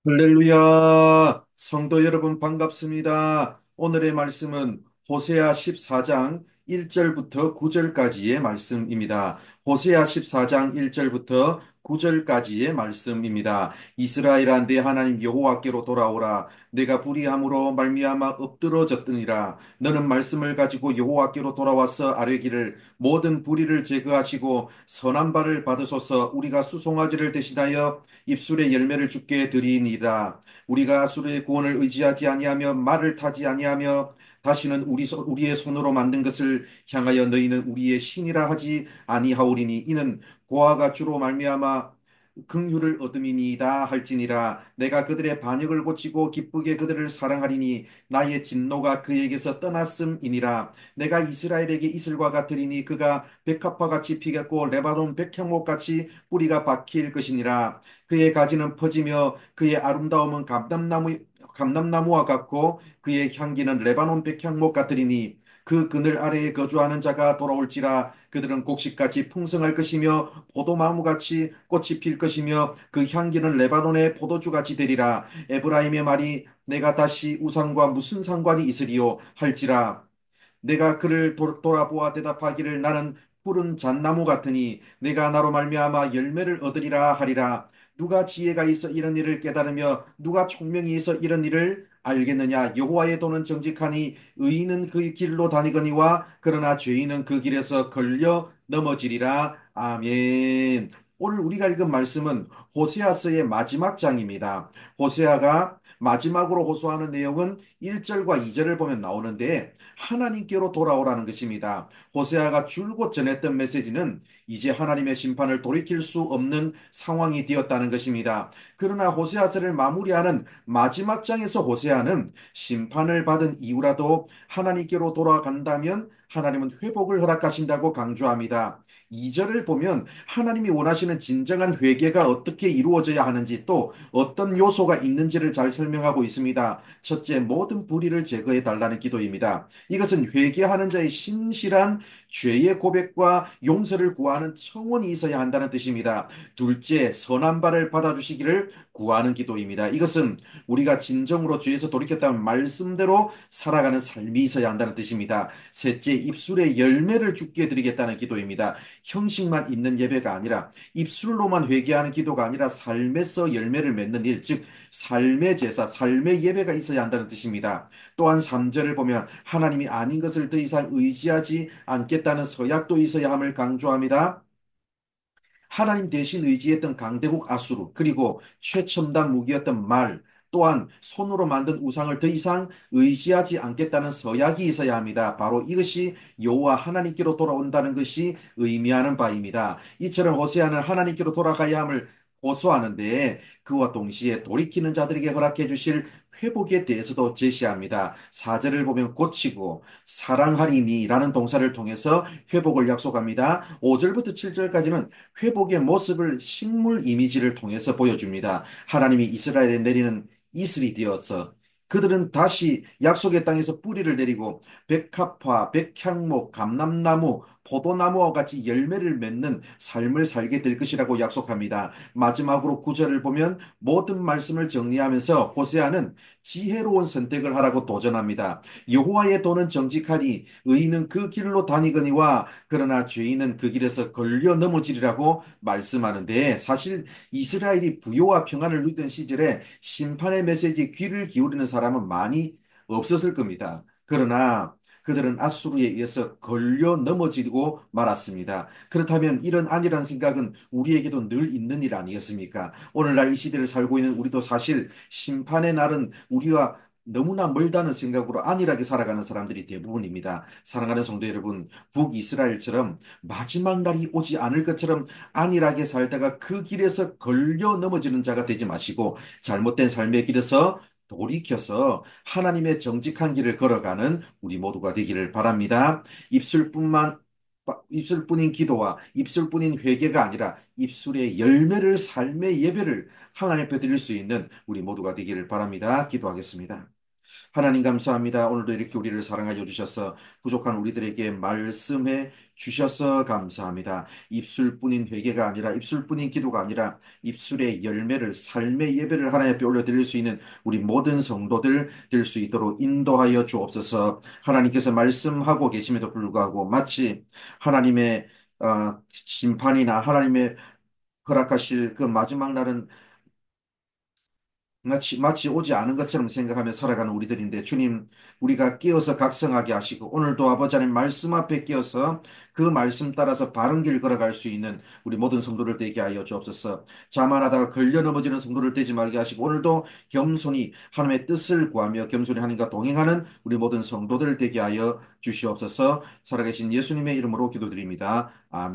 할렐루야! 성도 여러분 반갑습니다. 오늘의 말씀은 호세아 14장 1절부터 9절까지의 말씀입니다. 호세아 14장 1절부터 9절까지의 말씀입니다. 이스라엘아 내 하나님 여호와께로 돌아오라. 내가 불의함으로 말미암아 엎드러졌더니라. 너는 말씀을 가지고 여호와께로 돌아와서 아뢰기를 모든 불의를 제거하시고 선한 발을 받으소서. 우리가 수송아지를 대신하여 입술의 열매를 주께 드리이다. 우리가 수의 구원을 의지하지 아니하며 말을 타지 아니하며 다시는 우리의 손으로 만든 것을 향하여 너희는 우리의 신이라 하지 아니하오리니 이는 고아가 주로 말미암아 긍휼을 얻음이니이다 할지니라. 내가 그들의 반역을 고치고 기쁘게 그들을 사랑하리니 나의 진노가 그에게서 떠났음이니라. 내가 이스라엘에게 이슬과 같으리니 그가 백합화 같이 피겠고 레바논 백향목 같이 뿌리가 박힐 것이니라. 그의 가지는 퍼지며 그의 아름다움은 감람나무와 같고 그의 향기는 레바논 백향목 같으리니 그 그늘 아래에 거주하는 자가 돌아올지라. 그들은 곡식같이 풍성할 것이며 포도나무같이 꽃이 필 것이며 그 향기는 레바논의 포도주같이 되리라. 에브라임의 말이 내가 다시 우상과 무슨 상관이 있으리요 할지라. 내가 그를 돌아보아 대답하기를 나는 푸른 잣나무 같으니 내가 나로 말미암아 열매를 얻으리라 하리라. 누가 지혜가 있어 이런 일을 깨달으며 누가 총명이 있어 이런 일을 알겠느냐. 여호와의 도는 정직하니 의인은 그 길로 다니거니와 그러나 죄인은 그 길에서 걸려 넘어지리라. 아멘. 오늘 우리가 읽은 말씀은 호세아서의 마지막 장입니다. 호세아가 마지막으로 호소하는 내용은 1절과 2절을 보면 나오는데 하나님께로 돌아오라는 것입니다. 호세아가 줄곧 전했던 메시지는 이제 하나님의 심판을 돌이킬 수 없는 상황이 되었다는 것입니다. 그러나 호세아서를 마무리하는 마지막 장에서 호세아는 심판을 받은 이후라도 하나님께로 돌아간다면 하나님은 회복을 허락하신다고 강조합니다. 2절을 보면 하나님이 원하시는 진정한 회개가 어떻게 이루어져야 하는지 또 어떤 요소가 있는지를 잘 설명하고 있습니다. 첫째, 모든 불의를 제거해 달라는 기도입니다. 이것은 회개하는 자의 신실한 죄의 고백과 용서를 구하는 청원이 있어야 한다는 뜻입니다. 둘째, 선한 발을 받아주시기를 구하는 기도입니다. 이것은 우리가 진정으로 죄에서 돌이켰다면 말씀대로 살아가는 삶이 있어야 한다는 뜻입니다. 셋째, 입술의 열매를 주께 드리겠다는 기도입니다. 형식만 있는 예배가 아니라 입술로만 회개하는 기도가 아니라 삶에서 열매를 맺는 일, 즉 삶의 제사, 삶의 예배가 있어야 한다는 뜻입니다. 또한 3절을 보면 하나님이 아닌 것을 더 이상 의지하지 않겠다는 서약도 있어야 함을 강조합니다. 하나님 대신 의지했던 강대국 아수르, 그리고 최첨단 무기였던 말, 또한 손으로 만든 우상을 더 이상 의지하지 않겠다는 서약이 있어야 합니다. 바로 이것이 여호와 하나님께로 돌아온다는 것이 의미하는 바입니다. 이처럼 호세아는 하나님께로 돌아가야 함을 호소하는데 그와 동시에 돌이키는 자들에게 허락해 주실 회복에 대해서도 제시합니다. 4절을 보면 고치고 사랑하리니라는 동사를 통해서 회복을 약속합니다. 5절부터 7절까지는 회복의 모습을 식물 이미지를 통해서 보여줍니다. 하나님이 이스라엘에 내리는 이슬이 되어서 그들은 다시 약속의 땅에서 뿌리를 내리고 백합화, 백향목, 감람나무, 포도나무와 같이 열매를 맺는 삶을 살게 될 것이라고 약속합니다. 마지막으로 구절을 보면 모든 말씀을 정리하면서 호세아는 지혜로운 선택을 하라고 도전합니다. 여호와의 도는 정직하니 의인은 그 길로 다니거니와 그러나 죄인은 그 길에서 걸려 넘어지리라고 말씀하는데 사실 이스라엘이 부요와 평안을 누리던 시절에 심판의 메시지에 귀를 기울이는 사람은 많이 없었을 겁니다. 그러나 그들은 아수르에 의해서 걸려 넘어지고 말았습니다. 그렇다면 이런 안일한 생각은 우리에게도 늘 있는 일 아니겠습니까? 오늘날 이 시대를 살고 있는 우리도 사실 심판의 날은 우리와 너무나 멀다는 생각으로 안일하게 살아가는 사람들이 대부분입니다. 사랑하는 성도 여러분, 북이스라엘처럼 마지막 날이 오지 않을 것처럼 안일하게 살다가 그 길에서 걸려 넘어지는 자가 되지 마시고 잘못된 삶의 길에서 돌이켜서 하나님의 정직한 길을 걸어가는 우리 모두가 되기를 바랍니다. 입술뿐인 기도와 입술뿐인 회개가 아니라 입술의 열매를 삶의 예배를 하나님 앞에 드릴 수 있는 우리 모두가 되기를 바랍니다. 기도하겠습니다. 하나님 감사합니다. 오늘도 이렇게 우리를 사랑하여 주셔서 부족한 우리들에게 말씀해 주셔서 감사합니다. 입술뿐인 회개가 아니라 입술뿐인 기도가 아니라 입술의 열매를 삶의 예배를 하나님 앞에 올려드릴 수 있는 우리 모든 성도들 될 수 있도록 인도하여 주옵소서. 하나님께서 말씀하고 계심에도 불구하고 마치 하나님의 심판이나 하나님의 허락하실 그 마지막 날은 마치 오지 않은 것처럼 생각하며 살아가는 우리들인데 주님, 우리가 깨어서 각성하게 하시고 오늘도 아버지 하나님 말씀 앞에 깨어서 그 말씀 따라서 바른 길 걸어갈 수 있는 우리 모든 성도를 되게 하여 주옵소서. 자만하다가 걸려 넘어지는 성도를 되지 말게 하시고 오늘도 겸손히 하나님의 뜻을 구하며 겸손히 하나님과 동행하는 우리 모든 성도들 되게 하여 주시옵소서. 살아계신 예수님의 이름으로 기도드립니다. 아멘.